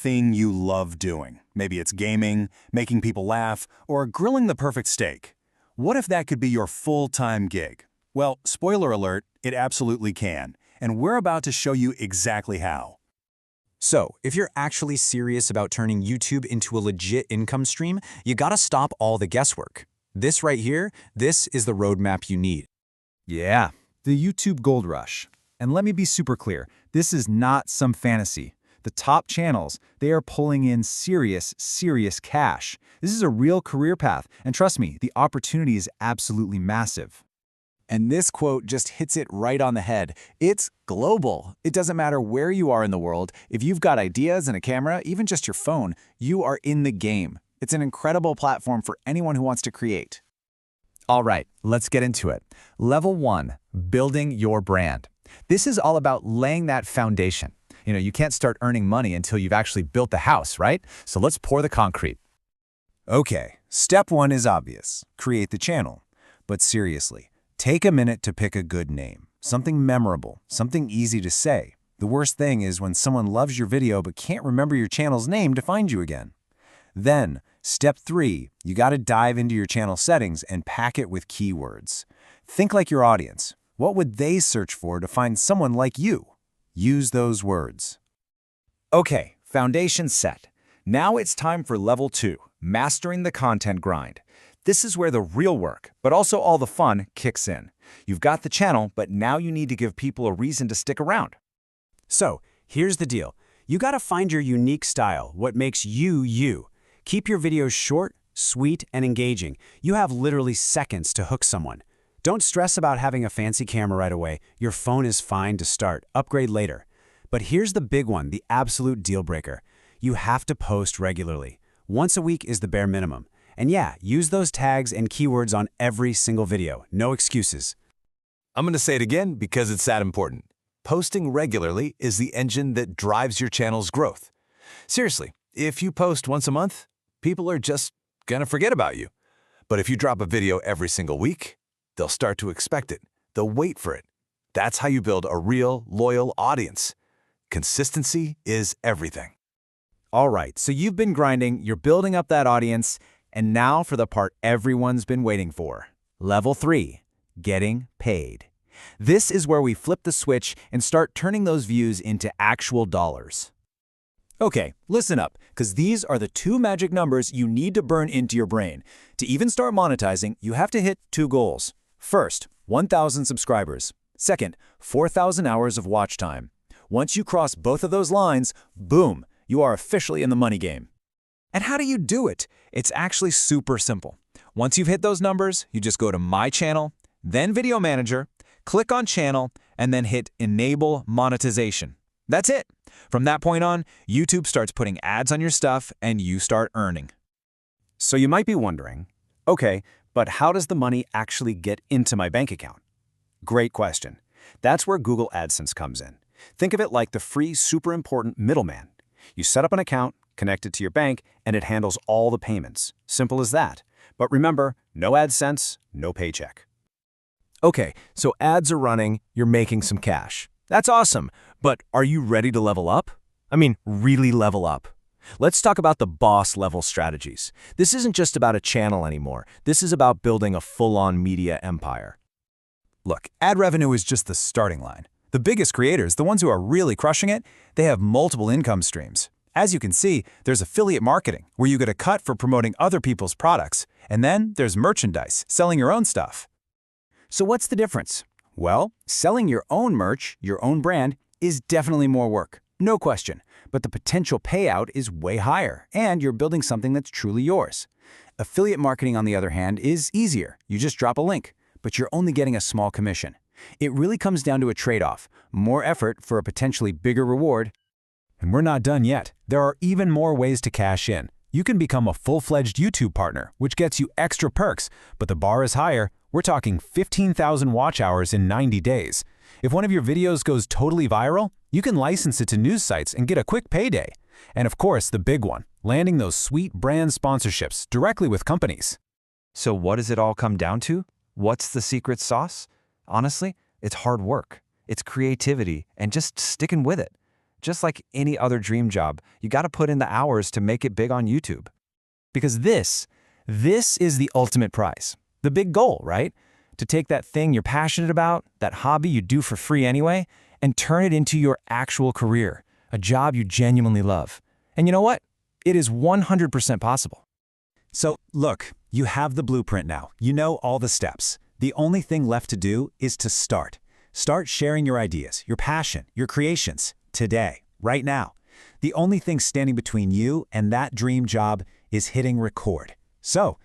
thing you love doing. Maybe it's gaming, making people laugh, or grilling the perfect steak. What if that could be your full-time gig? Well, spoiler alert, it absolutely can, and we're about to show you exactly how. So, if you're actually serious about turning YouTube into a legit income stream, you gotta stop all the guesswork. This right here, this is the roadmap you need. Yeah, the YouTube gold rush. And let me be super clear, this is not some fantasy. The top channels, they are pulling in serious cash. This is a real career path, and trust me, the opportunity is absolutely massive. And this quote just hits it right on the head. It's global. It doesn't matter where you are in the world. If you've got ideas and a camera, even just your phone, you are in the game. It's an incredible platform for anyone who wants to create. All right, let's get into it. Level 1, building your brand. This is all about laying that foundation. You can't start earning money until you've actually built the house, right? So let's pour the concrete. Okay, step 1 is obvious. Create the channel. But seriously, take a minute to pick a good name. Something memorable, something easy to say. The worst thing is when someone loves your video but can't remember your channel's name to find you again. Then, step 3, you gotta dive into your channel settings and pack it with keywords. Think like your audience. What would they search for to find someone like you? Use those words. Okay, foundation set. Now it's time for level 2, mastering the content grind. This is where the real work, but also all the fun, kicks in. You've got the channel, but now you need to give people a reason to stick around. So, here's the deal. You gotta find your unique style, what makes you, you. Keep your videos short, sweet, and engaging. You have literally seconds to hook someone. Don't stress about having a fancy camera right away. Your phone is fine to start. Upgrade later. But here's the big one, the absolute deal breaker. You have to post regularly. Once a week is the bare minimum. And yeah, use those tags and keywords on every single video. No excuses. I'm going to say it again because it's that important. Posting regularly is the engine that drives your channel's growth. Seriously, if you post once a month, people are just going to forget about you. But if you drop a video every single week, they'll start to expect it. They'll wait for it. That's how you build a real, loyal audience. Consistency is everything. All right, so you've been grinding, you're building up that audience, and now for the part everyone's been waiting for. Level 3, getting paid. This is where we flip the switch and start turning those views into actual dollars. Okay, listen up, because these are the 2 magic numbers you need to burn into your brain. To even start monetizing, you have to hit 2 goals. First, 1,000 subscribers. Second, 4,000 hours of watch time. Once you cross both of those lines, boom, you are officially in the money game. And how do you do it? It's actually super simple. Once you've hit those numbers, you just go to My Channel, then Video Manager, click on Channel, and then hit Enable Monetization. That's it. From that point on, YouTube starts putting ads on your stuff and you start earning. So you might be wondering, okay, but how does the money actually get into my bank account? Great question. That's where Google AdSense comes in. Think of it like the free, super important middleman. You set up an account, connect it to your bank, and it handles all the payments. Simple as that. But remember, no AdSense, no paycheck. Okay, so ads are running, you're making some cash. That's awesome, but are you ready to level up? I mean, really level up. Let's talk about the boss level strategies. This isn't just about a channel anymore. This is about building a full-on media empire. Look, ad revenue is just the starting line. The biggest creators, the ones who are really crushing it, they have multiple income streams. As you can see, there's affiliate marketing, where you get a cut for promoting other people's products. And then there's merchandise, selling your own stuff. So what's the difference? Well, selling your own merch, your own brand, is definitely more work. No question. But the potential payout is way higher, and you're building something that's truly yours. Affiliate marketing, on the other hand, is easier. You just drop a link, but you're only getting a small commission. It really comes down to a trade-off. More effort for a potentially bigger reward. And we're not done yet. There are even more ways to cash in. You can become a full-fledged YouTube partner, which gets you extra perks, but the bar is higher. We're talking 15,000 watch hours in 90 days. If one of your videos goes totally viral, you can license it to news sites and get a quick payday. And of course, the big one, landing those sweet brand sponsorships directly with companies. So what does it all come down to? What's the secret sauce? Honestly, it's hard work. It's creativity and just sticking with it. just like any other dream job, you got to put in the hours to make it big on YouTube. Because this is the ultimate prize. The big goal, right? To take that thing you're passionate about, that hobby you do for free anyway, and turn it into your actual career, a job you genuinely love. And you know what? It is 100% possible. So, look, you have the blueprint now. You know all the steps. The only thing left to do is to start. Start sharing your ideas, your passion, your creations, today, right now. The only thing standing between you and that dream job is hitting record. So,